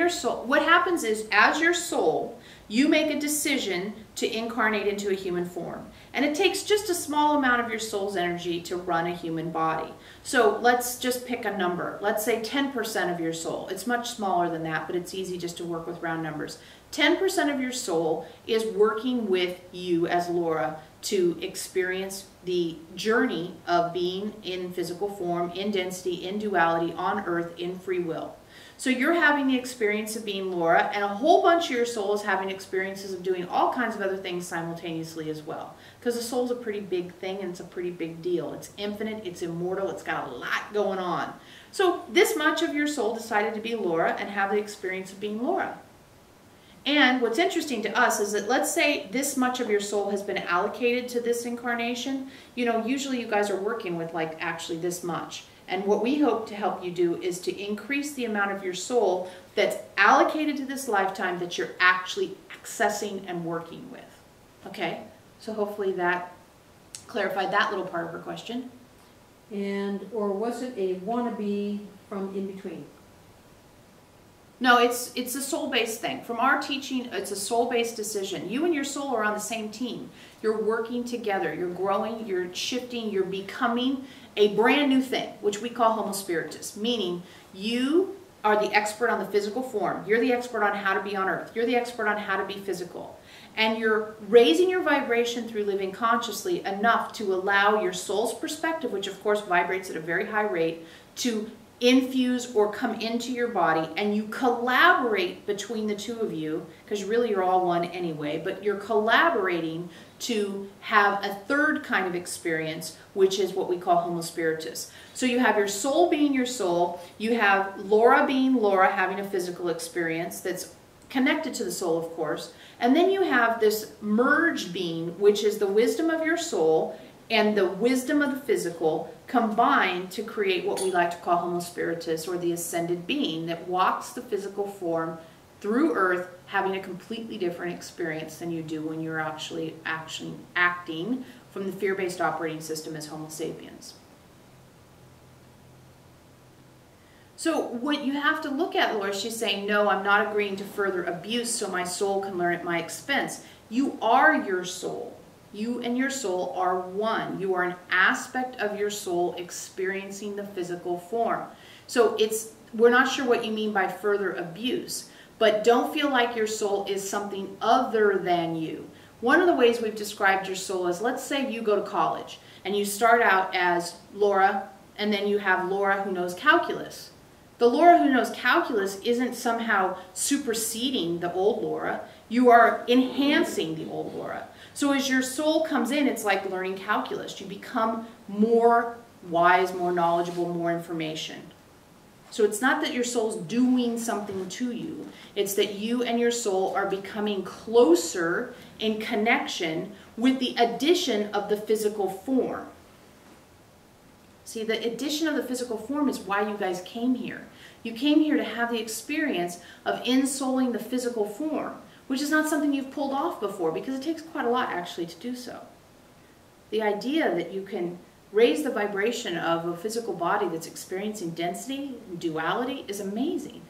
your soul, what happens is, as your soul, you make a decision to incarnate into a human form. And it takes just a small amount of your soul's energy to run a human body. So let's just pick a number. Let's say 10% of your soul. It's much smaller than that, but it's easy just to work with round numbers. 10% of your soul is working with you as Laura to experience the journey of being in physical form, in density, in duality, on earth, in free will. So you're having the experience of being Laura, and a whole bunch of your soul is having experiences of doing all kinds of other things simultaneously as well. Because the soul's a pretty big thing, and it's a pretty big deal. It's infinite, it's immortal, it's got a lot going on. So this much of your soul decided to be Laura and have the experience of being Laura. And what's interesting to us is that, let's say this much of your soul has been allocated to this incarnation. You know, usually you guys are working with like actually this much. And what we hope to help you do is to increase the amount of your soul that's allocated to this lifetime that you're actually accessing and working with. Okay? So hopefully that clarified that little part of her question. And, or was it a wannabe from in between? No, it's a soul-based thing. From our teaching, it's a soul-based decision. You and your soul are on the same team. You're working together. You're growing, you're shifting, you're becoming a brand new thing, which we call Homo Spiritus, meaning you are the expert on the physical form. You're the expert on how to be on earth. You're the expert on how to be physical. And you're raising your vibration through living consciously enough to allow your soul's perspective, which of course vibrates at a very high rate, to infuse or come into your body, and you collaborate between the two of you, because really you're all one anyway, but you're collaborating to have a third kind of experience, which is what we call Homo Spiritus. So you have your soul being your soul, you have Laura being Laura, having a physical experience that's connected to the soul, of course, and then you have this merged being, which is the wisdom of your soul and the wisdom of the physical combined to create what we like to call Homo Spiritus, or the ascended being that walks the physical form through earth, having a completely different experience than you do when you're actually acting from the fear-based operating system as Homo sapiens. So what you have to look at, Laura, she's saying, no, I'm not agreeing to further abuse so my soul can learn at my expense. You are your soul. You and your soul are one. You are an aspect of your soul experiencing the physical form. So we're not sure what you mean by further abuse, but don't feel like your soul is something other than you. One of the ways we've described your soul is, let's say you go to college and you start out as Laura, and then you have Laura who knows calculus. The Laura who knows calculus isn't somehow superseding the old Laura. You are enhancing the old Laura. So as your soul comes in, it's like learning calculus. You become more wise, more knowledgeable, more information. So it's not that your soul's doing something to you. It's that you and your soul are becoming closer in connection with the addition of the physical form. See, the addition of the physical form is why you guys came here. You came here to have the experience of ensouling the physical form, which is not something you've pulled off before, because it takes quite a lot actually to do so. The idea that you can raise the vibration of a physical body that's experiencing density and duality is amazing.